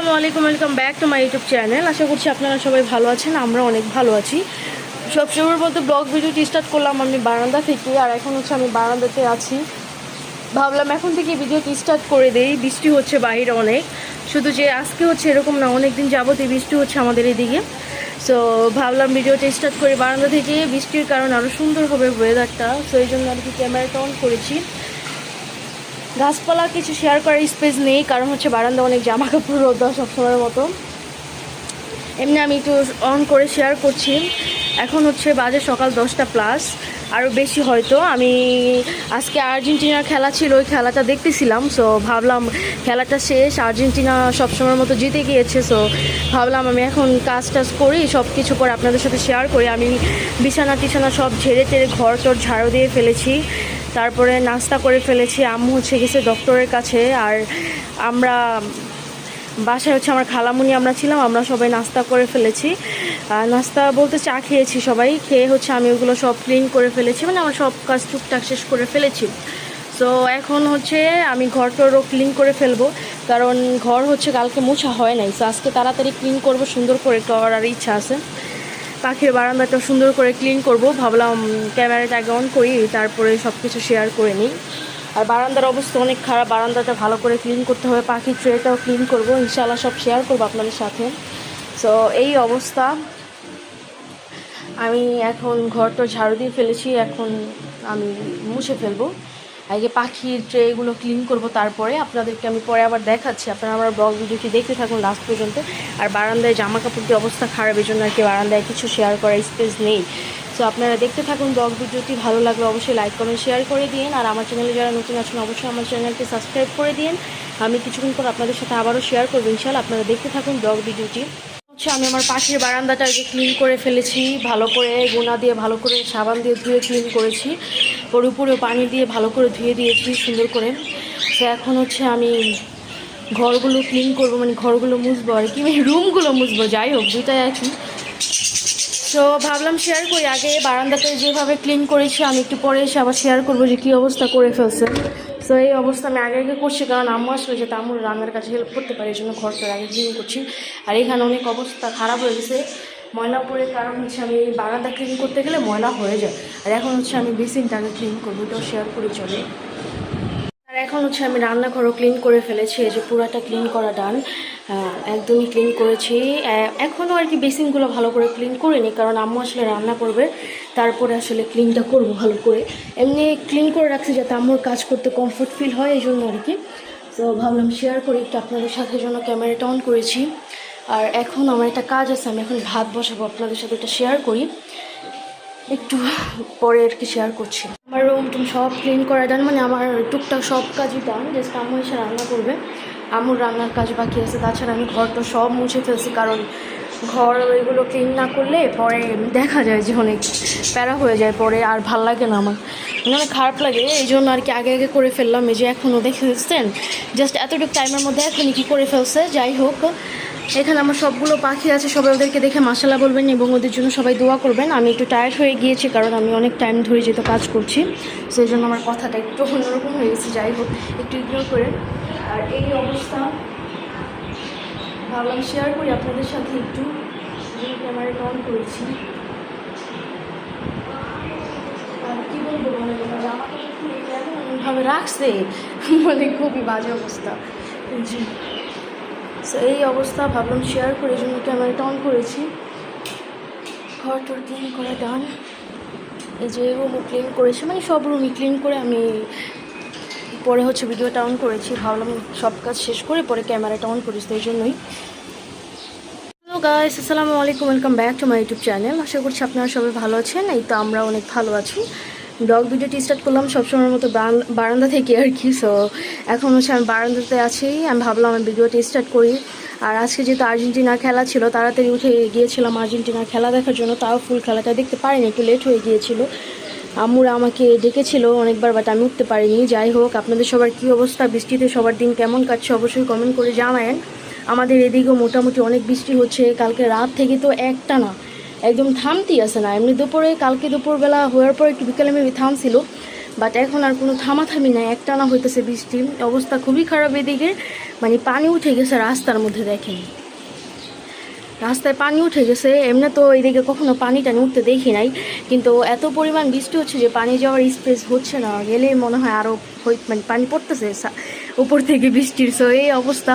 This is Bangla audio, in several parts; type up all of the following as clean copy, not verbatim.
আসসালামু আলাইকুম, welcome back to my YouTube channel. আশা করছি আপনারা সবাই ভালো আছেন, আমরা অনেক ভালো আছি। সবসময়ের মতো ব্লগ ভিডিওটি স্টার্ট করলাম আমি বারান্দা থেকে, আর এখন হচ্ছে আমি বারান্দাতে আছি। ভাবলাম এখন থেকে ভিডিওটি স্টার্ট করে দেই। বৃষ্টি হচ্ছে বাইরে অনেক, শুধু যে আজকে হচ্ছে এরকম না, অনেক দিন যাবতই বৃষ্টি হচ্ছে আমাদের এদিকে। সো ভাবলাম ভিডিওটা স্টার্ট করে বারান্দা থেকে, বৃষ্টির কারণে আরও সুন্দর হবে ওয়েদারটা। সো এই জন্য আর কি ক্যামেরাটা অন করেছি। গাছপালা কিছু শেয়ার করার স্পেস নেই, কারণ হচ্ছে বারান্দা অনেক জামা কাপড় রোদা সবসময়ের মতো। এমনি আমি একটু অন করে শেয়ার করছি। এখন হচ্ছে বাজে সকাল 10টা প্লাস, আরও বেশি হয়তো। আমি আজকে আর্জেন্টিনার খেলা ছিল, ওই খেলাটা দেখতেছিলাম। সো ভাবলাম খেলাটা শেষ, আর্জেন্টিনা সবসময়ের মতো জিতে গিয়েছে। সো ভাবলাম আমি এখন কাজ টাজ করি, সব কিছু করে আপনাদের সাথে শেয়ার করি। আমি বিছানা টিছানা সব ঝেড়ে টেড়ে ঘর টর ঝাড়ু দিয়ে ফেলেছি, তারপরে নাস্তা করে ফেলেছি। আম্মু হচ্ছে গেছে ডক্টরের কাছে, আর আমরা বাসায় হচ্ছে আমার খালামুনি আমরা ছিলাম, আমরা সবাই নাস্তা করে ফেলেছি। নাস্তা বলতে চা খেয়েছি সবাই, খেয়ে হচ্ছে আমি ওগুলো সব ক্লিন করে ফেলেছি, মানে আমার সব কাজ টুকটাক শেষ করে ফেলেছি। সো এখন হচ্ছে আমি ঘরটারও ক্লিন করে ফেলবো, কারণ ঘর হচ্ছে কালকে মোছা হয় নাই। সো আজকে তাড়াতাড়ি ক্লিন করব, সুন্দর করে করার ইচ্ছা আছে। পাখির বারান্দাটা সুন্দর করে ক্লিন করব, ভাবলাম ক্যামেরাটা আগে অন করি, তারপরে সব কিছু শেয়ার করে নিই। আর বারান্দার অবস্থা অনেক খারাপ, বারান্দাটা ভালো করে ক্লিন করতে হবে। পাখির ট্রেটাও ক্লিন করব, ইনশাআল্লাহ সব শেয়ার করবো আপনাদের সাথে। সো এই অবস্থা। আমি এখন ঘরটা ঝাড়ু দিয়ে ফেলেছি, এখন আমি মুছে ফেলবো। আগে পাখির ট্রেগুলো ক্লিন করব, তারপরে আপনাদেরকে আমি পরে আবার দেখাচ্ছি। আপনারা আমার ব্লগ ভিডিওটি দেখতে থাকুন লাস্ট পর্যন্ত। আর বারান্দায় জামা কাপড় দিয়ে অবস্থা খারাপ, এই জন্য আর কি বারান্দায় কিছু শেয়ার করার স্পেস নেই। সো আপনারা দেখতে থাকুন ব্লগ ভিডিওটি। ভালো লাগলে অবশ্যই লাইক কমেন্ট শেয়ার করে দিন, আর আমার চ্যানেলে যারা নতুন আছেন অবশ্যই আমার চ্যানেলকে সাবস্ক্রাইব করে দিন। আমি কিছুক্ষণ পর আপনাদের সাথে আবারও শেয়ার করবো ইনশাআল্লাহ। আপনারা দেখতে থাকুন ব্লগ ভিডিওটি। আমি আমার পাখির বারান্দাটা আগে ক্লিন করে ফেলেছি, ভালো করে গুনা দিয়ে ভালো করে সাবান দিয়ে ধুয়ে ক্লিন করেছি, উপরে পানি দিয়ে ভালো করে ধুয়ে দিয়েছি সুন্দর করে। তো এখন হচ্ছে আমি ঘরগুলো ক্লিন করব, মানে ঘরগুলো মুছবো আর কি, মানে রুমগুলো মুছবো, যাই হোক দুইটাই একই। তো ভাবলাম শেয়ার করি আগে বারান্দাটা যেভাবে ক্লিন করেছি, আমি একটু পরে এসে আবার শেয়ার করবো যে কী অবস্থা করে ফেলছে। তো এই অবস্থা আমি আগে করছি, কারণ আম্মু আসলে যেটা আম্মুর রান্নার কাছে হেল্প করতে পারে, এই জন্য ঘরটা আগে ক্লিন করছি। আর এখানে অনেক অবস্থা খারাপ হয়ে গেছে ময়লা পড়ে, কারণ হচ্ছে আমি বারান্দা ক্লিন করতে গেলে ময়লা হয়ে যায়। আর এখন হচ্ছে আমি বেসিনটাকে ক্লিন করবো, এটাও শেয়ার করে চলে। আর এখন হচ্ছে আমি রান্নাঘরও ক্লিন করে ফেলেছি, এই যে পুরাটা ক্লিন করা ডান, একদমই ক্লিন করেছি। এখনও আর কি বেসিনগুলো ভালো করে ক্লিন করিনি, কারণ আম্মু আসলে রান্না করবে, তারপরে আসলে ক্লিনটা করবো ভালো করে। এমনি ক্লিন করে রাখছি যাতে আম্মুর কাজ করতে কমফোর্ট ফিল হয়, এই জন্য আর কি। তো ভাবলাম শেয়ার করি একটু আপনাদের সাথে, জন্য ক্যামেরাটা অন করেছি। আর এখন আমার একটা কাজ আছে, আমি এখন ভাত বসাবো, আপনাদের সাথে এটা শেয়ার করি একটু পরে আর কি শেয়ার করছি। আমার রুম টুম সব ক্লিন করা ডান, মানে আমার টুকটাক সব কাজই ডান, জাস্ট আম্মু এসে রান্না করবে, আম্মুর রান্নার কাজ বাকি আছে। তাছাড়া আমি ঘরটা সব মুছে ফেলছি, কারণ ঘর ওইগুলো ক্লিন না করলে পরে দেখা যায় যে অনেক প্যারা হয়ে যায়, পরে আর ভাল লাগে না, আমার মানে অনেক খারাপ লাগে। এই জন্য আর কি আগে আগে করে ফেললাম। এই যে এখনও দেখে ফেলছেন জাস্ট এতটুকু টাইমের মধ্যে এখনই কী করে ফেলছে। যাই হোক, এখানে আমার সবগুলো পাখি আছে, সবাই ওদেরকে দেখে মাশাআল্লাহ বলবেন এবং ওদের জন্য সবাই দোয়া করবেন। আমি একটু টায়ার্ড হয়ে গিয়েছি, কারণ আমি অনেক টাইম ধরে যেহেতু কাজ করছি, সেই জন্য আমার কথাটা একটু অন্যরকম হয়ে গেছে। যাই হোক, একটু ইগনোর করে। আর এই অবস্থা ভাবলাম শেয়ার করি আপনাদের সাথে একটু, ক্যামেরাটা অন করেছি। আর কী বলবো, মানে জামাটা এমনভাবে রাখছে, মানে খুবই বাজে অবস্থা। জি, সো এই অবস্থা, ভাবলাম শেয়ার করে, জন্য ক্যামেরাটা অন করেছি। ঘর টর ক্লিন করা ডান, এই যে রুমও ক্লিন করেছি, মানে সব রুমই ক্লিন করে আমি পরে হচ্ছে ভিডিওটা অন করেছি। ভাবলাম সব কাজ শেষ করে পরে ক্যামেরাটা অন করেছি, তো এই জন্যই। হ্যালো গাইস, আসসালামু আলাইকুম, welcome back to my YouTube channel. আশা করছি আপনারা সবাই ভালো আছেন, এই তো আমরা অনেক ভালো আছি। ব্লগ ভিডিওটি স্টার্ট করলাম সবসময়ের মতো বারান্দা থেকে আর কি। সো এখন হচ্ছে আমি বারান্দাতে আছি, আমি ভাবলাম আমি ভিডিওটি স্টার্ট করি। আর আজকে যেহেতু আর্জেন্টিনার খেলা ছিল, তাড়াতাড়ি উঠে গিয়েছিলাম আর্জেন্টিনার খেলা দেখার জন্য, তাও ফুল খেলাটা দেখতে পারিনি, একটু লেট হয়ে গিয়েছিল। আম্মুরা আমাকে ডেকেছিল অনেকবার, বাট আমি উঠতে পারিনি। যাই হোক, আপনাদের সবার কী অবস্থা, বৃষ্টিতে সবার দিন কেমন কাটছে অবশ্যই কমেন্ট করে জানায়েন। আমাদের এদিকেও মোটামুটি অনেক বৃষ্টি হচ্ছে, কালকে রাত থেকে তো একটা না, একদম থামতেই আসে না। এমনি দুপুরে, কালকে দুপুরবেলা হওয়ার পর একটু বিকালে মেবি থামছিল, বাট এখন আর কোনো থামাথামি নাই, একটানা হইতেছে বৃষ্টি, অবস্থা খুবই খারাপ এদিকে। মানে পানি উঠে গেছে রাস্তার মধ্যে, দেখেন রাস্তায় পানি উঠে গেছে। এমনি তো এইদিকে কখনো পানি টানি উঠতে দেখি নাই, কিন্তু এত পরিমাণ বৃষ্টি হচ্ছে যে পানি যাওয়ার স্পেস হচ্ছে না, গেলেই মনে হয় আরও মানে পানি পড়তেছে উপর থেকে বৃষ্টির। সো এই অবস্থা।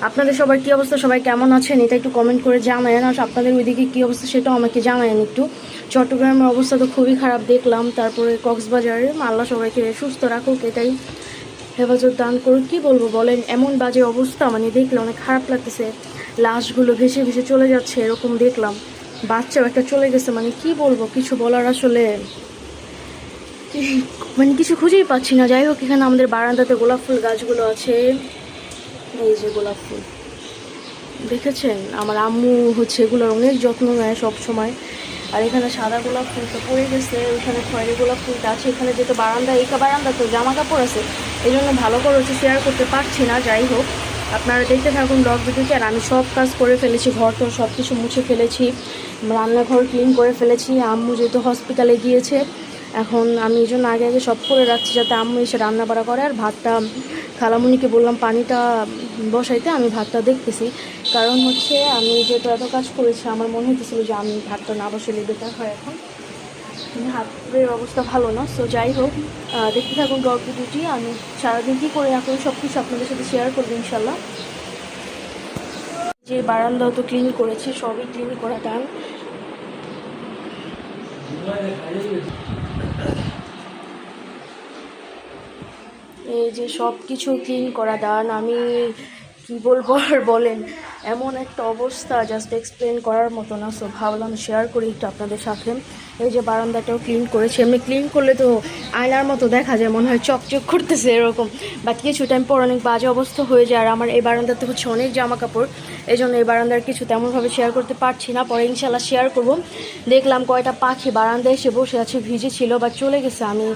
আপনাদের সবার কী অবস্থা, সবাই কেমন আছেন এটা একটু কমেন্ট করে জানায়েন, আর আপনাদের ওইদিকে কী অবস্থা সেটাও আমাকে জানায়েন একটু। চট্টগ্রামের অবস্থা তো খুবই খারাপ দেখলাম, তারপরে কক্সবাজারে। আল্লাহ সবাইকে সুস্থ রাখুক, এটাই হেফাজত দান করুক। কী বলবো বলেন, এমন বাজে অবস্থা, মানে দেখলে অনেক খারাপ লাগতেছে। লাশগুলো ভেসে ভেসে চলে যাচ্ছে এরকম দেখলাম, বাচ্চাও একটা চলে গেছে। মানে কি বলবো, কিছু বলার আসলে মানে কিছু খুঁজেই পাচ্ছি না। যাই হোক, এখানে আমাদের বারান্দাতে গোলাপ ফুল গাছগুলো আছে, এই যে গোলাপ ফুল দেখেছেন, আমার আম্মু হচ্ছে এগুলোর অনেক যত্ন নেয় সব সময়। আর এখানে সাদা গোলাপ ফুল তো পড়ে গেছে, ওইখানে খয়েরি গোলাপ ফুলটা আছে। এখানে যেহেতু বারান্দা, এই বারান্দা তো জামা কাপড় আছে, এই জন্য ভালো করে হচ্ছে শেয়ার করতে পারছি না। যাই হোক, আপনারা দেখতে থাকুন ব্লগ ভিডিওতে। আর আমি সব কাজ করে ফেলেছি, ঘর তো সব কিছু মুছে ফেলেছি, রান্নাঘর ক্লিন করে ফেলেছি। আম্মু যেহেতু হসপিটালে গিয়েছে, এখন আমি এই জন্য আগে আগে সব করে রাখছি যাতে আম্মু এসে রান্না বাড়া করে। আর ভাতটা খালামুনিকে বললাম পানিটা বসাইতে, আমি ভাতটা দেখতেছি। কারণ হচ্ছে আমি যেহেতু এত কাজ করেছি, আমার মনে হতেছিল যে আমি ভাতটা না বসালে বেটার হয়। এখন হাতের অবস্থা ভালো না। সো যাই হোক, দেখতে থাকুন ব্লগ ভিডিওটি। আমি সারাদিন কী করে না করি সব কিছু আপনাদের সাথে শেয়ার করবো ইনশাল্লাহ। যে বারান্দাও তো ক্লিন করেছি, সবই ক্লিন করা টান। এই যে সব কিছু ক্লিন করা ডান। আমি কী বলবো আর বলেন, এমন একটা অবস্থা জাস্ট এক্সপ্লেন করার মতো না। সো ভাবলাম শেয়ার করি একটু আপনাদের সাথে। এই যে বারান্দাটাও ক্লিন করেছি, এমনি ক্লিন করলে তো আয়নার মতো দেখা যায়, মনে হয় চকচক করতেছে এরকম, বাট কিছু টাইম পর অনেক বাজে অবস্থা হয়ে যায়। আর আমার এই বারান্দাতে হচ্ছে অনেক জামা কাপড়, এই জন্য এই বারান্দার কিছু তেমনভাবে শেয়ার করতে পারছি না, পরে ইনশাল্লাহ শেয়ার করব। দেখলাম কয়টা পাখি বারান্দায় এসে বসে আছে, ভিজে ছিল বা চলে গেছে। আমি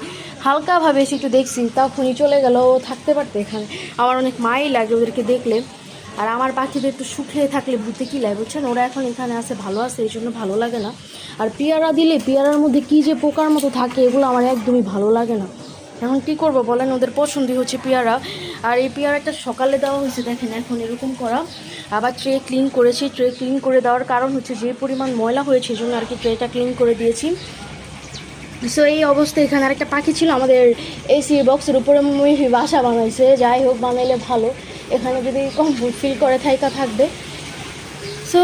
হালকাভাবে এসে একটু দেখছি, তখনই চলে গেল। ও থাকতে পারতো এখানে, আমার অনেক মাই লাগে ওদেরকে দেখলে। আর আমার পাখিদের একটু শুকিয়ে থাকলে ভূতে কী লাগে বুঝছেন, ওরা এখন এখানে আছে ভালো আছে, এই জন্য ভালো লাগে না। আর পেয়ারা দিলে পেয়ারার মধ্যে কী যে পোকার মতো থাকে, এগুলো আমার একদমই ভালো লাগে না। এখন কী করবো বলেন, ওদের পছন্দই হচ্ছে পেয়ারা। আর এই পেয়ারাটা সকালে দেওয়া হয়েছে, দেখেন এখন এরকম করা। আবার ট্রে ক্লিন করেছি, ট্রে ক্লিন করে দেওয়ার কারণ হচ্ছে যে পরিমাণ ময়লা হয়েছে, এই জন্য আর কি ট্রেটা ক্লিন করে দিয়েছি। সো এই অবস্থায় এখানে আরেকটা পাখি ছিল, আমাদের এসি বক্সের উপরে মুভি বাসা বানাইছে। যাই হোক, বানাইলে ভালো, এখানে যদি কমফোর্ট ফিল করে থাইকা থাকবে। সো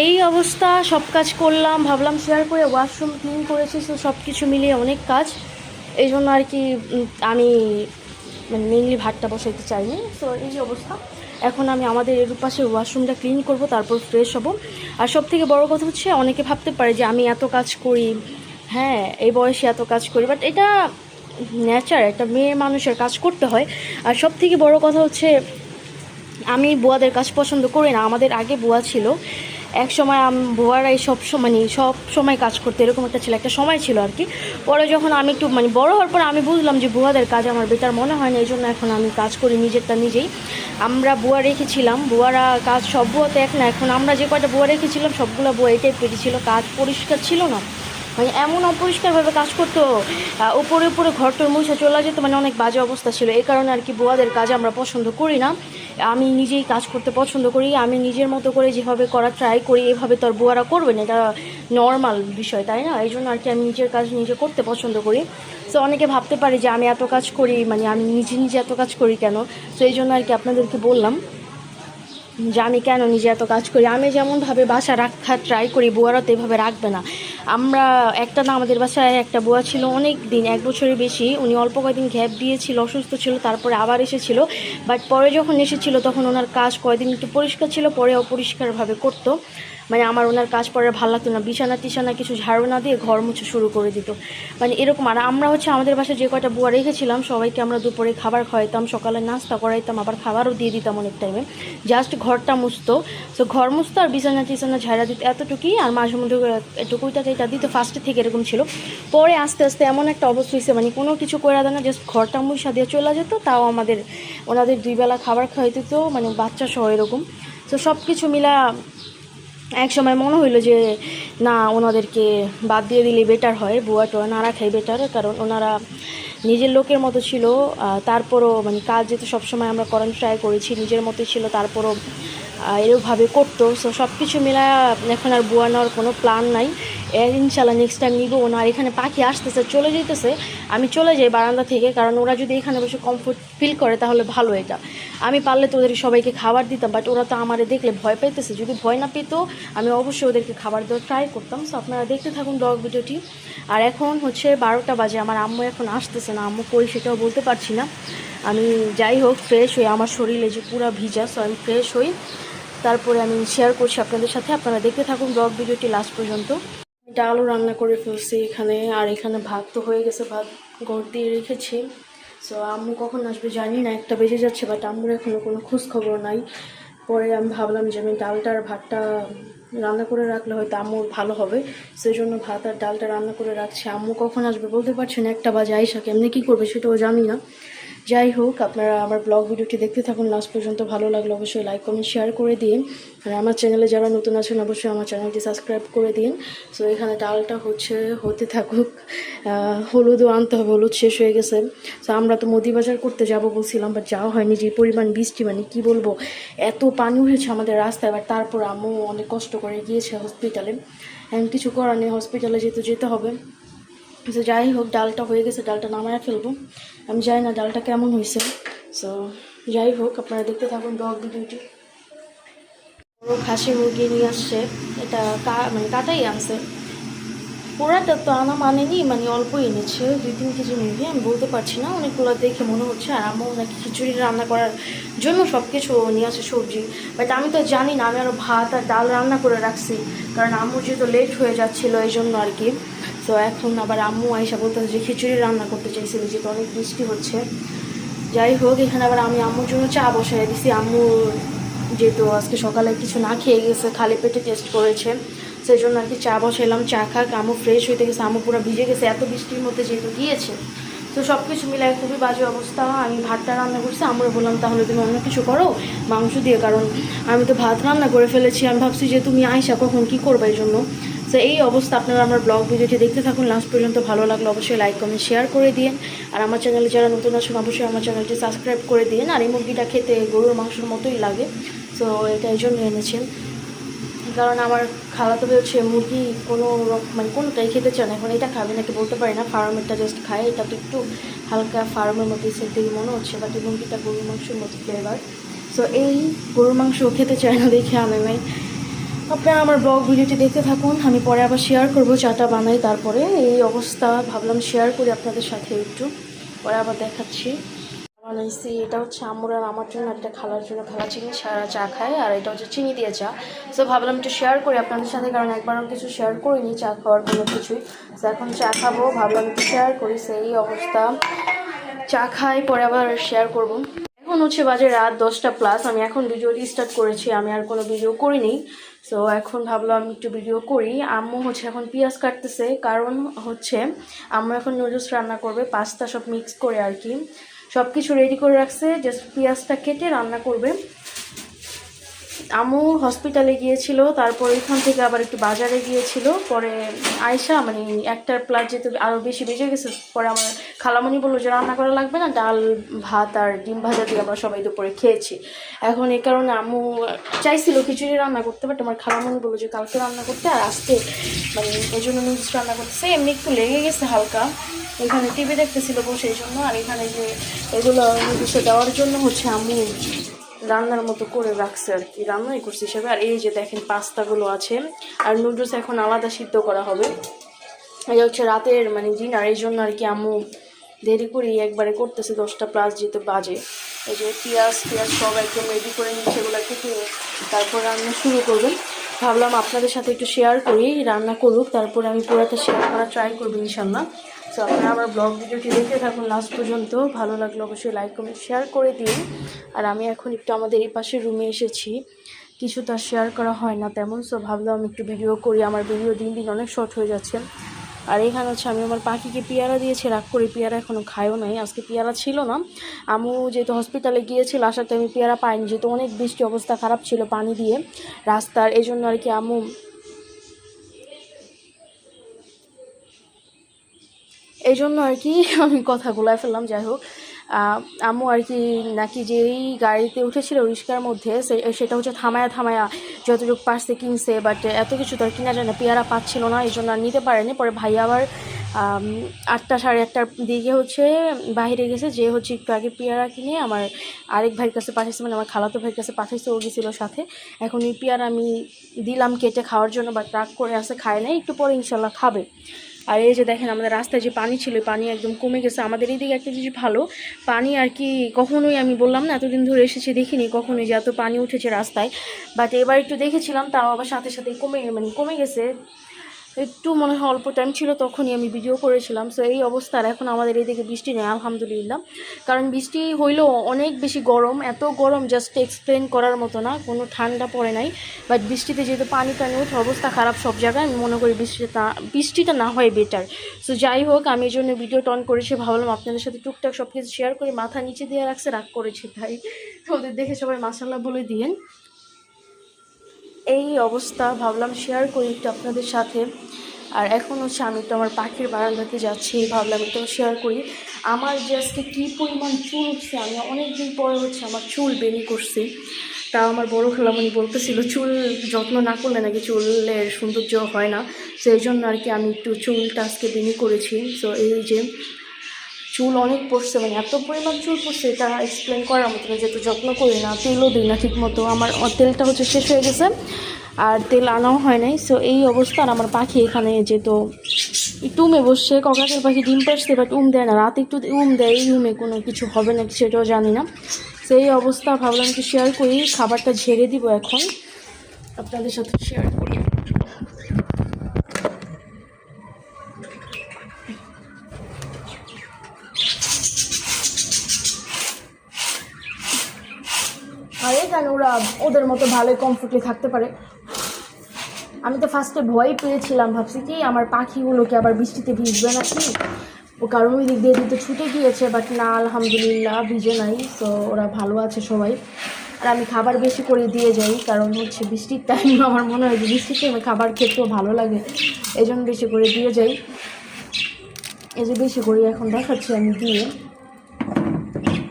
এই অবস্থা, সব কাজ করলাম, ভাবলাম শেয়ার করে। ওয়াশরুম ক্লিন করেছি, সো সব কিছু মিলিয়ে অনেক কাজ, এই জন্য আর কি আমি মানে মেনলি ভাতটা বসাইতে চাইনি। সো এই যে অবস্থা। এখন আমি আমাদের এর পাশে ওয়াশরুমটা ক্লিন করব, তারপর ফ্রেশ হব। আর সব থেকে বড়ো কথা হচ্ছে, অনেকে ভাবতে পারে যে আমি এত কাজ করি, হ্যাঁ এই বয়সে এত কাজ করি, বাট এটা নেচার, একটা মেয়ে মানুষের কাজ করতে হয়। আর সব থেকে বড়ো কথা হচ্ছে, আমি বুয়াদের কাজ পছন্দ করি না। আমাদের আগে বুয়া ছিল, এক সময় বুয়ারাই সব সময় কাজ করতে, এরকম একটা ছিল, একটা সময় ছিল আর কি। পরে যখন আমি একটু বড় হওয়ার পর আমি বুঝলাম যে বুয়াদের কাজ আমার বেটার মনে হয় না, এই জন্য এখন আমি কাজ করি নিজেরটা নিজেই। আমরা বুয়া রেখেছিলাম, বুয়ারা কাজ সব বুয়া তো এক না। এখন আমরা যে কয়টা বুয়া রেখেছিলাম সবগুলো বুয়া এটাই পেরেছিল, কাজ পরিষ্কার ছিল না, এমন অপরিষ্কারভাবে কাজ করতো, উপরে উপরে ঘরটোর মুছে চলে যেত, অনেক বাজে অবস্থা ছিল। এই কারণে আর কি বুয়াদের কাজ আমরা পছন্দ করি না। আমি নিজেই কাজ করতে পছন্দ করি, আমি নিজের মতো করে যেভাবে করা ট্রাই করি, এভাবে তো আর বুয়ারা করবে না, এটা নর্মাল বিষয় তাই না। এই জন্য আর কি আমি নিজের কাজ নিজে করতে পছন্দ করি। সো অনেকে ভাবতে পারে যে আমি এত কাজ করি, আমি নিজে নিজে এত কাজ করি কেন। সো এই জন্য আর কি আপনাদেরকে বললাম যে আমি কেন নিজে এত কাজ করি। আমি যেমনভাবে বাসা রাখার ট্রাই করি, বুয়ারা তো এভাবে রাখবে না। আমরা একটা না, আমাদের বাসায় একটা বুয়া ছিল অনেক দিন, 1 বছরের বেশি, উনি অল্প কয়েকদিন গ্যাপ দিয়েছিল, অসুস্থ ছিল, তারপরে আবার এসেছিল। বাট পরে যখন এসেছিল তখন ওনার কাজ কয়েকদিন একটু পরিষ্কার ছিল, পরে অপরিষ্কারভাবে করতো। আমার ওনার কাজ পরে ভালো লাগতো না, বিছানা টিছানা কিছু ঝাড়ু না দিয়ে ঘর মুছে শুরু করে দিত, এরকম। আর আমরা হচ্ছে আমাদের বাসায় যে কয়টা বুয়া রেখেছিলাম সবাইকে আমরা দুপুরে খাবার খাওয়াইতাম, সকালে নাস্তা করাইতাম, আবার খাবারও দিয়ে দিতাম অনেক টাইমে। জাস্ট ঘরটা মুছতো, সো ঘর মুছতো আর বিছানা টিছানা ঝাড়া দিত, এতটুকুই। আর মাঝে মধ্যে একটু কুইটা টেটা দিত, ফার্স্টে থেকে এরকম ছিল। পরে আস্তে আস্তে এমন একটা অবস্থা হয়েছে, কোনো কিছু করে দেয় না, জাস্ট ঘরটা মুছা দিয়ে চলে যেত। তাও ওনাদের 2 বেলা খাবার খাওয়াইতে তো, বাচ্চা সহ এরকম। তো সব কিছু মিলা এক সময় মনে হইলো যে না, ওনাদেরকে বাদ দিয়ে দিলে বেটার হয়, বুয়া টোয়া না রাখাই বেটার, কারণ ওনারা নিজের লোকের মতো ছিল। তারপরও মানে কাজ যেহেতু সবসময় আমরা করার ট্রাই করেছি, নিজের মতোই ছিল, তারপরও এরকমভাবে করতো। সো সব কিছু মিলায় এখন আর বুয়া নেওয়ার কোনো প্ল্যান নাই। ইনশাল্লাহ নেক্সট টাইম নিবো না। আর এখানে পাখি আসতেছে, চলে যেতেছে, আমি চলে যাই বারান্দা থেকে, কারণ ওরা যদি এখানে বসে কমফোর্ট ফিল করে তাহলে ভালো। এটা আমি পারলে তো ওদের সবাইকে খাবার দিতাম, বাট ওরা তো আমারে দেখলে ভয় পাইতেছে। যদি ভয় না পেতো আমি অবশ্যই ওদেরকে খাবার দেওয়ার ট্রাই করতাম। সো আপনারা দেখতে থাকুন ব্লগ ভিডিওটি। আর এখন হচ্ছে 12টা বাজে, আমার আম্মু এখন আসতেছে না, আম্মু কই সেটাও বলতে পারছি না। আমি যাই হোক ফ্রেশ হই, আমার শরীরে যে পুরো ভিজা, সো আমি ফ্রেশ হই, তারপরে আমি শেয়ার করছি আপনাদের সাথে। আপনারা দেখতে থাকুন ব্লগ ভিডিওটি লাস্ট পর্যন্ত। ডালও রান্না করে ফেলছি এখানে, আর এখানে ভাত তো হয়ে গেছে, ভাত গড় দিয়ে রেখেছি। সো আম্মু কখন আসবে জানি না, 1টা বেজে যাচ্ছে, বাট আম্মুর এখনও কোনো খোঁজ খবর নাই। পরে আমি ভাবলাম যে আমি ডালটা আর ভাতটা রান্না করে রাখলে হয়তো আম্মুর ভালো হবে, সেই জন্য ভাত আর ডালটা রান্না করে রাখছি। আম্মু কখন আসবে বলতে পারছি না, 1টা বাজে, আইসা কেমনি কী করবে সেটাও জানি না। যাই হোক, আপনারা আমার ব্লগ ভিডিওটি দেখতে থাকুন লাস্ট পর্যন্ত। ভালো লাগলে অবশ্যই লাইক কমেন্ট শেয়ার করে দিন। আর আমার চ্যানেলে যারা নতুন আছেন অবশ্যই আমার চ্যানেলটি সাবস্ক্রাইব করে দিন। সো এখানে ডালটা হতে থাকুক। হলুদও আনতে হবে, হলুদ শেষ হয়ে গেছে। সো আমরা তো মুদি বাজার করতে যাব বলছিলাম, বাট যাওয়া হয়নি, যে পরিমাণ বৃষ্টি, মানে কি বলবো, এত পানি হয়েছে আমাদের রাস্তায়। এবার তারপর আম্মু অনেক কষ্ট করে গিয়েছে হসপিটালে, এখন কিছু করার নেই, হসপিটালে যেতে হবে। তো যাই হোক, ডালটা হয়ে গেছে, ডালটা নামায় ফেলবো। আমি জানি না ডালটা কেমন হয়েছে। সো যাই হোক, আপনারা দেখতে থাকুন ব্লগ ভিডিওটি। খাসি মুরগি নিয়ে আসছে, এটা মানে কাটাই আনছে, পুরাটা তো আনা মানেনি, মানে অল্পই এনেছে, 2-3 কেজি মুরগি, আমি বলতে পারছি না, অনেকগুলো দেখে মনে হচ্ছে। আর আম্মু নাকি খিচুড়ি রান্না করার জন্য সব কিছু নিয়ে আসে, সবজি, বাট আমি তো জানি না। আমি আরও ভাত আর ডাল রান্না করে রাখছি, কারণ আম্মু যেহেতু লেট হয়ে যাচ্ছিলো এই জন্য আর কি। তো এখন আবার আম্মু আইসা বলতে যে খিচুড়ি রান্না করতে চাইছিল, যেহেতু অনেক বৃষ্টি হচ্ছে। যাই হোক, এখানে আবার আমি আম্মুর জন্য চা বসাই দিছি। আম্মু যেহেতু আজকে সকালে কিছু না খেয়ে গেছে, খালি পেটে টেস্ট করেছে, সেই জন্য আর কি চা বসাইলাম। চা খাক, আম্মু ফ্রেশ হইতে গেছে, আম্মু পুরো ভিজে গেছে এত বৃষ্টির মধ্যে যেহেতু গিয়েছে। তো সব কিছু মিলায় খুবই বাজে অবস্থা। আমি ভাতটা রান্না করছি, আমরা বললাম তাহলে তুমি অন্য কিছু করো মাংস দিয়ে, কারণ আমি তো ভাত রান্না করে ফেলেছি। আমি ভাবছি যে তুমি আইসা কখন কী করবে, এই জন্য। তো এই অবস্থা। আপনারা আমার ব্লগ ভিডিওটি দেখতে থাকুন লাস্ট পর্যন্ত। ভালো লাগলে অবশ্যই লাইক কমেন্ট শেয়ার করে দিন। আর আমার চ্যানেলে যারা নতুন আছেন অবশ্যই আমার চ্যানেলটি সাবস্ক্রাইব করে দিন। আর এই মুরগিটা খেতে গরুর মাংসের মতোই লাগে, তো এটা এই জন্য এনেছেন, কারণ আমার খালাতো হচ্ছে মুরগি মানে কোনোটাই খেতে চায় না। এখন এটা খাবে নাকি বলতে পারি না, ফার্মেরটা জাস্ট খায়, এটা তো একটু হালকা ফার্মের মতো সেন্টেই মনে হচ্ছে, বাট এই মুরগিটা গরুর মাংসের মতো ফ্লেভার। সো এই গরুর মাংস খেতে চায় না দেখে আনে নাই। আপনারা আমার ব্লগ ভিডিওটি দেখতে থাকুন, আমি পরে আবার শেয়ার করবো চাটা বানাই। তারপরে এই অবস্থা, ভাবলাম শেয়ার করি আপনাদের সাথে একটু, পরে আবার দেখাচ্ছি। বানাইছি, এটা হচ্ছে আম্মুর আর আমার জন্য, একটা খালার জন্য, খালা চিনি ছাড়া চা খায়, আর এটা হচ্ছে চিনি দিয়ে চা। সো ভাবলাম একটু শেয়ার করি আপনাদের সাথে, কারণ একবারও কিছু শেয়ার করিনি চা খাওয়ার কোনো কিছুই। তো এখন চা খাবো, ভাবলাম একটু শেয়ার করি। সেই অবস্থা, চা খাই, পরে আবার শেয়ার করব। এখন হচ্ছে বাজে রাত 10টা প্লাস, আমি এখন ভিডিওটি স্টার্ট করেছি, আমি আর কোনো ভিডিও করিনি। সো এখন ভাবলাম একটু ভিডিও করি। আম্মু হচ্ছে এখন পেঁয়াজ কাটতেছে, কারণ হচ্ছে আম্মু এখন নুডলস রান্না করবে, পাস্তা সব মিক্স করে আর কি, সব কিছু রেডি করে রাখছে, জাস্ট পেঁয়াজটা কেটে রান্না করবে। আম্মু হসপিটালে গিয়েছিল, তারপর এখান থেকে আবার একটু বাজারে গিয়েছিল, পরে আয়সা মানে 1টার প্লাস যেতে আরও বেশি বেজে গেছে। পরে আমার খালামণি বললো যে রান্না করা লাগবে না, ডাল ভাত আর ডিম ভাজা দিয়ে আমরা সবাই দুপুরে খেয়েছি। এখন এই কারণে আম্মু চাইছিল খিচুড়ি রান্না করতে, বাট আমার খালামণি বললো যে কালকে রান্না করতে, আর আজকে মানে এই জন্য নুডলস রান্না করতেছে। এমনি একটু লেগে গেছে হালকা, এখানে টিভি দেখতেছিল বসে এই জন্য। আর এখানে যে এগুলো নুডলসে দেওয়ার জন্য হচ্ছে আম্মু রান্নার মতো করে রাখছে আর কি, রান্নাই করছে হিসাবে। আর এই যে দেখেন পাস্তাগুলো আছে, আর নুডলস এখন আলাদা সিদ্ধ করা হবে। এই হচ্ছে রাতের মানে ডিনার, এই জন্য আর কি আম্মু দেরি করে একবারে করতেছে, 10টা প্লাস যেতে বাজে। এই যে পেঁয়াজ সব একদম রেডি করে নিচ্ছে, এগুলো কেটে তারপর রান্না শুরু করবেন। ভাবলাম আপনাদের সাথে একটু শেয়ার করি, রান্না করুক, তারপরে আমি পুরোটা শেয়ার করার ট্রাই করবো ইনশাল্লাহ। সো আপনারা আমার ব্লগ ভিডিওটি দেখতে থাকুন লাস্ট পর্যন্ত। ভালো লাগলে অবশ্যই লাইক কমেন্ট শেয়ার করে দিন। আর আমি এখন একটু আমাদের এই পাশের রুমে এসেছি, কিছু তার শেয়ার করা হয় না তেমন, সো ভাবলাম একটু ভিডিও করি। আমার ভিডিও দিন দিন অনেক শর্ট হয়ে যাচ্ছে। আর এখানে হচ্ছে আমি আমার পাখিকে পেয়ারা দিয়েছি, রাগ করে পেয়ারা এখনও খায়ও নাই, আজকে পেয়ারা ছিল না। আম্মু যেহেতু হসপিটালে গিয়েছিল, আসার টাইমে পেয়ারা পাইনি, যেহেতু অনেক বৃষ্টি, অবস্থা খারাপ ছিল পানি দিয়ে রাস্তার, এই জন্য আর কি আম্মু এই জন্য আর কি আমি কথা বলে ফেললাম। যাই হোক, আম্মু আর কি নাকি যেই গাড়িতে উঠেছিল রিস্কার মধ্যে সেটা হচ্ছে থামায়া থামায়া যতটুকু পারছে কিনছে, বাট এত কিছু তো আর কিনা যায় না, পেয়ারা পাচ্ছিল না, এই জন্য আর নিতে পারেনি। পরে ভাই আবার 8টা সাড়ে 8টার দিকে হচ্ছে বাইরে গেছে, যে হচ্ছে একটু আগে পেয়ারা কিনে আমার আরেক ভাইয়ের কাছে পাঠাইছে, মানে আমার খালাতো ভাইয়ের কাছে পাঠাইছে, ও গেছিলো সাথে। এখন এই পেয়ারা আমি দিলাম কেটে খাওয়ার জন্য, বাট রাগ করে আসে, খায় নাই, একটু পরে ইনশাল্লাহ খাবে। আর এই যে দেখেন আমাদের রাস্তায় যে পানি ছিল, পানি একদম কমে গেছে। আমাদের এইদিকে একটা জিনিস ভালো, পানি আর কি কখনোই, আমি বললাম না এতদিন ধরে এসেছি দেখিনি কখনোই যে এত পানি উঠেছে রাস্তায়, বাট এবার একটু দেখেছিলাম, তাও আবার সাথে সাথে কমে গেছে। একটু মনে হয় অল্প টাইম ছিল তখনই আমি ভিডিও করেছিলাম। সো এই অবস্থার এখন আমাদের এইদিকে বৃষ্টি নেই আলহামদুলিল্লাহ, কারণ বৃষ্টি হইলেও অনেক বেশি গরম, এত গরম জাস্ট এক্সপ্লেন করার মতো না, কোনো ঠান্ডা পড়ে নাই। বাট বৃষ্টিতে যেহেতু পানি উঠে অবস্থা খারাপ সব জায়গায়, আমি মনে করি বৃষ্টিটা না হয় বেটার। সো যাই হোক, আমি এই জন্য ভিডিও টন করেছি, ভাবলাম আপনাদের সাথে টুকটাক সব কিছু শেয়ার করে। মাথা নিচে দিয়ে রাখছে, রাগ করেছে তাই, ওদের দেখে সবাই মাশাআল্লাহ বলে দিয়েন। এই অবস্থা, ভাবলাম শেয়ার করি একটু আপনাদের সাথে। আর এখন হচ্ছে আমি তো আমার পাখির বারান্দাতে যাচ্ছি, ভাবলাম একটু শেয়ার করি। আমার যে আজকে কী পরিমাণ চুল উঠছে, আমি অনেক দিন পরে হচ্ছে আমার চুল বেনি করছি। তাও আমার বড়ো খেলামণি বলতেছিল চুল যত্ন না করলে নাকি চুলের সৌন্দর্য হয় না, সেই জন্য আর কি আমি একটু চুলটা আজকে বেনি করেছি। সো এই যে চুল অনেক পড়ছে, মানে এত পরিমাণ চুল পড়ছে, এটা এক্সপ্লেন করার মতো না, যেহেতু যত্ন করি না, তেলও দিই না ঠিক মতো। আমার তেলটা হচ্ছে শেষ হয়ে গেছে আর তেল আনাও হয় নাই। সো এই অবস্থা। আর আমার পাখি এখানে যেহেতু একটু উমে বসছে, ককাটের পাখি ডিম পাড়ছে, বাট দেয় না, রাতে একটু দেয়, এই কোনো কিছু হবে না সেটাও জানি না। সেই অবস্থা, ভাবলাম একটু শেয়ার করি। খাবারটা ঝেড়ে দিব এখন, আপনাদের সাথে শেয়ার করি। আর এখানে ওরা ওদের মতো ভালোই কমফোর্টলি থাকতে পারে। আমি তো ফার্স্টে ভয় পেয়েছিলাম, ভাবছি কি আমার পাখিগুলোকে আবার বৃষ্টিতে ভিজবে নাকি, ও কারণ ওই দিক দিয়ে দিতে ছুটে গিয়েছে, বাট না আলহামদুলিল্লাহ ভিজে নাই। সো ওরা ভালো আছে সবাই। আর আমি খাবার বেশি করে দিয়ে যাই, কারণ হচ্ছে বৃষ্টির টাইম, আমার মনে হয় যে বৃষ্টির টাইমে খাবার খেতেও ভালো লাগে, এই জন্য বেশি করে দিয়ে যাই। এই যে বেশি করে এখন দেখাচ্ছি আমি দিয়ে।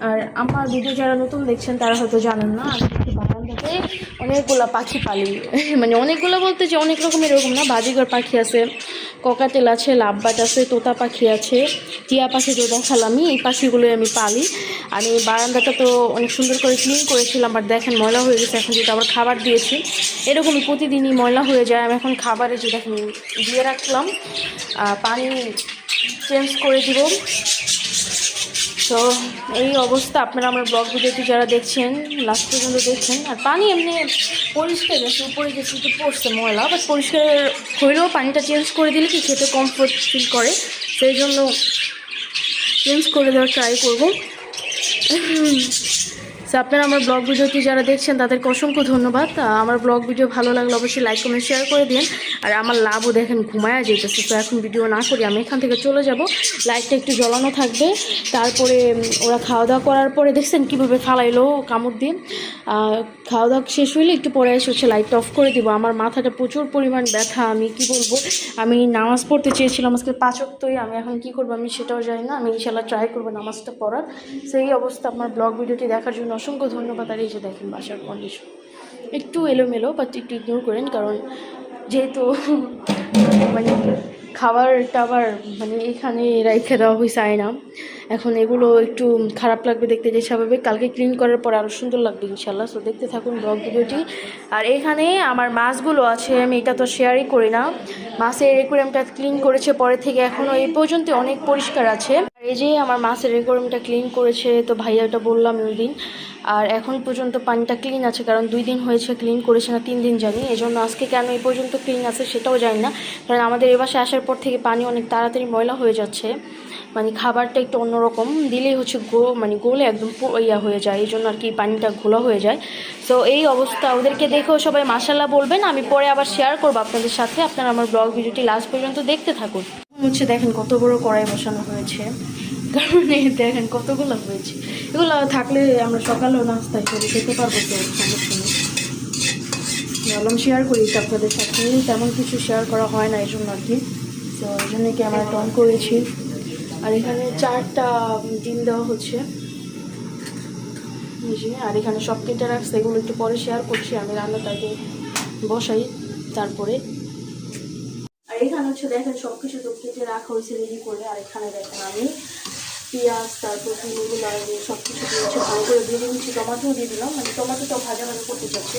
আর আমার ভিডিও যারা নতুন দেখছেন তারা হয়তো জানেন না, আমি একটু বারান্দাতে অনেকগুলো পাখি পালি। মানে অনেকগুলো বলতে যে অনেক রকমের, এরকম না, বাজিঘর পাখি আছে, ককাটেল আছে, লাভবাট আছে, তোতা পাখি আছে, টিয়া পাখি তো দেখালামই, এই পাখিগুলোই আমি পালি। আমি বারান্দাটা তো অনেক সুন্দর করে ক্লিন করেছিলাম, বাট দেখেন ময়লা হয়ে গেছে। এখন যেটা আবার খাবার দিয়েছি, এরকমই প্রতিদিনই ময়লা হয়ে যায়। আমি এখন খাবারে যে দেখেন দিয়ে রাখলাম, পানি চেঞ্জ করে দিব। তো এই অবস্থা। আপনারা আমার ব্লগ ভিডিওটি যারা দেখছেন লাস্ট পর্যন্ত দেখছেন। আর পানি এমনি পরিষ্কার গেছে, উপরে গেছে একটু পড়ছে ময়লা, বাট পরিষ্কার হইলেও পানিটা চেঞ্জ করে দিলে কি খেতে কমফোর্ট ফিল করে, সেই জন্য চেঞ্জ করে দেওয়ার ট্রাই করবো। তো আপনারা আমার ব্লগ ভিডিওটি যারা দেখছেন তাদেরকে অসংখ্য ধন্যবাদ। আমার ব্লগ ভিডিও ভালো লাগলে অবশ্যই লাইক কমেন্ট শেয়ার করে দিন। আর আমার লাভও দেখেন ঘুমায়া যেতেছে, তো এখন ভিডিও না করি, আমি এখান থেকে চলে যাব। লাইটটা একটু জ্বলানো থাকবে, তারপরে ওরা খাওয়া দাওয়া করার পরে দেখছেন কীভাবে ফালাইলো কামড় দিয়ে। খাওয়া দাওয়া শেষ হইলে একটু পরে এসে হচ্ছে লাইটটা অফ করে দিব। আমার মাথাটা প্রচুর পরিমাণ ব্যথা, আমি কি বলবো। আমি নামাজ পড়তে চেয়েছিলাম আজকে 5 ওয়াক্তই, আমি এখন কি করবো আমি সেটাও জানি না। আমি ইনশাল্লাহ ট্রাই করবো নামাজটা পড়ার। সেই অবস্থা। আমার ব্লগ ভিডিওটি দেখার জন্য অসংখ্য ধন্যবাদ। আর এই যে দেখেন বাসার কন্ডিশন একটু এলোমেলো, বাট একটু ইগনোর করেন, কারণ যেহেতু মানে খাবার টাবার মানে এখানে রেখে দেওয়া হয়েছে আয়না, এখন এগুলো একটু খারাপ লাগবে দেখতে, যে স্বাভাবিক। কালকে ক্লিন করার পর আরও সুন্দর লাগবে ইনশাল্লাহ। সো দেখতে থাকুন ব্লগ ভিডিওটি। আর এখানে আমার মাছগুলো আছে, আমি এটা তো শেয়ারই করি না। মাছের অ্যাকুয়ারিয়ামটা ক্লিন করেছে পরে থেকে এখনও এই পর্যন্ত অনেক পরিষ্কার আছে। আর এই যে আমার মাছের অ্যাকুয়ারিয়ামটা ক্লিন করেছে, তো ভাইয়া ওটা বললাম ওই দিন। আর এখন পর্যন্ত পানিটা ক্লিন আছে, কারণ 2 দিন হয়েছে ক্লিন করেছে না 3 দিন জানি, এই জন্য আজকে কেন এই পর্যন্ত ক্লিন আছে সেটাও জানি না। কারণ আমাদের এ বাসায় আসার পর থেকে পানি অনেক তাড়াতাড়ি ময়লা হয়ে যাচ্ছে, মানে খাবারটা একটু অন্যরকম দিলেই হচ্ছে গোলে একদম ইয়া হয়ে যায়, এই জন্য আর কি পানিটা ঘোলা হয়ে যায়। সো এই অবস্থা। ওদেরকে দেখেও সবাই মাশাআল্লাহ বলবেন, আমি পরে আবার শেয়ার করবো আপনাদের সাথে। আপনারা আমার ব্লগ ভিডিওটি লাস্ট পর্যন্ত দেখতে থাকুন। হচ্ছে দেখেন কত বড় কড়াই বসানো হয়েছে, কারণ দেখেন কতগুলো হয়েছে। এগুলো থাকলে আমরা সকালেও নাস্তায় করে খেতে পারবো, তো সমস্যা নেই। ভাবলাম শেয়ার করি আপনাদের সাথে, তেমন কিছু শেয়ার করা হয় না এই জন্য আর কি। তো এই জন্য ক্যামেরাটা অন করেছি। আর এখানে 4টা ডিম দেওয়া হচ্ছে। আর এখানে সব কেটে রাখছে, এগুলো একটু পরে শেয়ার করছি। আমি রান্নাটাকে বসাই তারপরে। আর এখানে হচ্ছে দেখেন সব কিছু তো কেটে রাখা হয়েছে রেডি করে। আর এখানে দেখেন আমি পেঁয়াজ, তারপর ডিমগুলো আর সব কিছু দিয়েছি, ভালো করে দিয়ে দিচ্ছি। টমাটোও দিয়ে দিলাম, মানে টমাটোটাও ভাজা ভাজা করতে চাচ্ছি।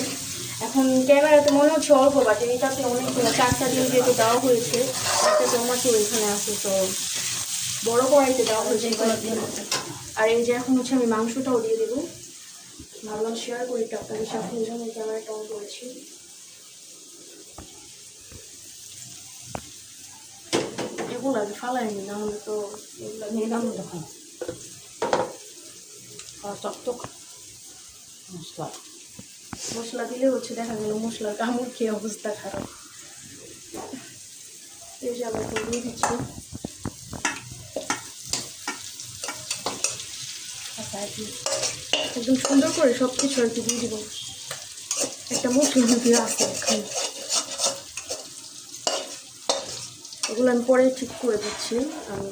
এখন ক্যামেরাতে মনে হচ্ছে অল্প, বাট এটাতে অনেকগুলো 4টা ডিম যেহেতু দেওয়া হয়েছে, একটা টমাটো এখানে আছে, তো বড় কড়াইতে দেওয়া হয়েছে। আর এই যে এখন হচ্ছে আমি মাংসটাও দিয়ে দেবো। ভাবলাম শেয়ার করি এটা আপনাদের সাথে, এই জন্য ক্যামেরাটা অন করেছি। এগুলো আগে ফালাইনি, না হলে তো এগুলো নিয়ে নাম তখন টক মশলা দিলে হচ্ছে দেখা গেল মশলার কামড় খেয়ে অবস্থা খারাপ। এই যে আবার দিয়ে দিচ্ছি। একদম সুন্দর করে সব কিছু আর কি দিয়ে দিব। একটা মশলা দিয়ে আসে এখানে, এগুলো আমি পরে ঠিক করে দিচ্ছি। আমি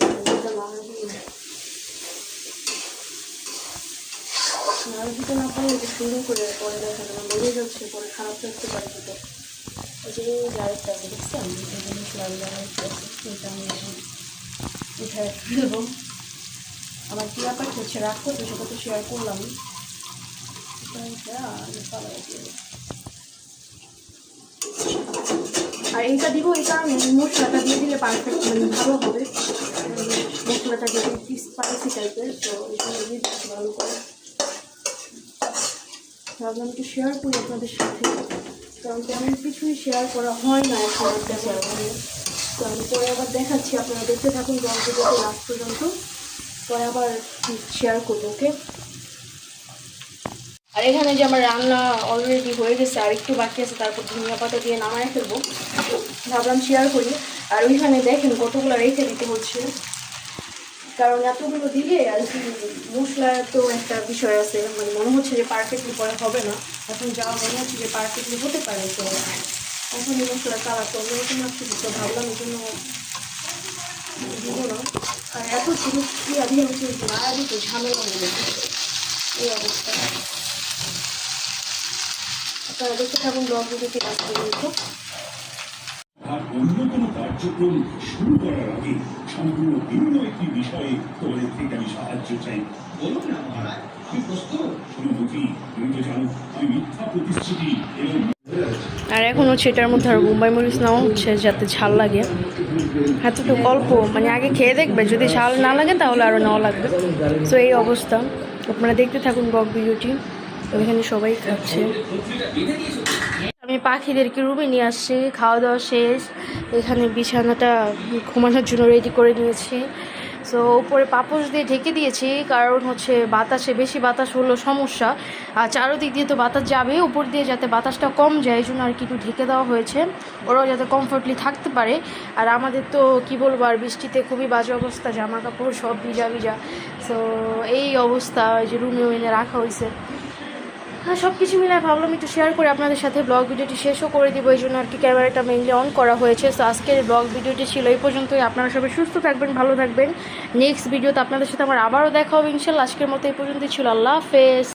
নাড়া দিতে না পারলে যে সুন্দর করে পরে দেখা যাবে বেড়ে যাচ্ছে, পরে খারাপ থাকতে পারে। দুটো ওই যে আরেকটা আছে দেখছেন, মশলা এটা আমি উঠে ফেলবো। আমার কি ব্যাপার হচ্ছে রাগ করতে, সেটা তো শেয়ার করলাম। আর এইটা দিব এই কারণে, মশলাটা দিয়ে দিলে পারফেক্ট মানে ভালো হবে। মশলাটা যদি স্পাইসি টাইপের, তো এখানে দিয়ে দিচ্ছি ভালো করে। ভাবলাম একটু শেয়ার করি আপনাদের সাথে, কারণ তেমন কিছুই শেয়ার করা হয় না এখন শেয়ার করে। তো আমি পরে আবার দেখাচ্ছি, আপনারা দেখতে থাকুন ভিডিওটা লাস্ট পর্যন্ত, পরে আবার শেয়ার করবো। ওকে। আর এখানে যে আমার রান্না অলরেডি হয়ে গেছে, আর একটু বাকি আছে, তারপর ধনিয়া পাতা দিয়ে নামায় ফেলবো। ভাবলাম শেয়ার করি। আর ওইখানে দেখেন কতগুলো রেখে দিতে হচ্ছে, কারণ এতগুলো দিলে আর কি মশলার তো একটা বিষয় আছে, মানে মনে হচ্ছে যে পারফেক্টলি পরে হবে না। এখন যা মনে হচ্ছে যে পারফেক্টলি হতে পারে, তো এখন এই মশলার কালার তো অন্যরকম লাগছে, তো ভাবলাম এই জন্য দিব না। আর এত ছিল কি আগে হচ্ছে মারা দিতে ঝামেলা হয়ে গেছে এই অবস্থা। আপনারা দেখতে থাকুন ব্লগ ভিডিওটি লাস্ট পর্যন্ত। আর অন্য কোনো কার্যক্রম শুরু করার আগে সম্পূর্ণ ভিন্ন একটি বিষয়ে তোমাদের থেকে আমি সাহায্য চাই। বলুন না মহারাজ, আমি প্রস্তুত। অনুভূতি, তুমি তো জানো আমি মিথ্যা প্রতিশ্রুতি এবং আর এখন হচ্ছে এটার মধ্যে আরও বোম্বাই মরিচ নেওয়া হচ্ছে যাতে ঝাল লাগে। এতটুকু অল্প, মানে আগে খেয়ে দেখবে, যদি ঝাল না লাগে তাহলে আরও নেওয়া লাগবে। তো এই অবস্থা, আপনারা দেখতে থাকুন ব্লগ ভিডিওটি। ওইখানে সবাই খাচ্ছে। আমি পাখিদেরকে রুমে নিয়ে আসছি, খাওয়া দাওয়া শেষ। এখানে বিছানাটা ঘুমানোর জন্য রেডি করে নিয়েছি। সো উপরে পাপোশ দিয়ে ঢেকে দিয়েছি, কারণ হচ্ছে বাতাসে বেশি বাতাস হলো সমস্যা। আর চারোদিক দিয়ে তো বাতাস যাবে, উপর দিয়ে যাতে বাতাসটা কম যায় এই জন্য আর কি একটু ঢেকে দেওয়া হয়েছে, ওরাও যাতে কমফোর্টলি থাকতে পারে। আর আমাদের তো কী বলবো, আর বৃষ্টিতে খুবই বাজে অবস্থা, জামা কাপড় সব ভিজা ভিজা। সো এই অবস্থা, এই যে রুমেও এনে রাখা হয়েছে। হ্যাঁ, সব কিছু মিলে ভাবলাম একটু শেয়ার করে আপনাদের সাথে। ব্লগ ভিডিওটি শেষও করে দিব, এই জন্য আর কি ক্যামেরাটা মেইনলি অন করা হয়েছে। সো আজকের ব্লগ ভিডিওটি ছিল এই পর্যন্তই। আপনারা সবাই সুস্থ থাকবেন, ভালো থাকবেন। নেক্সট ভিডিওতে আপনাদের সাথে আমার আবারও দেখা হবে ইনশাল্লাহ। আজকের মতো এই পর্যন্তই ছিল। আল্লাহ হাফেজ।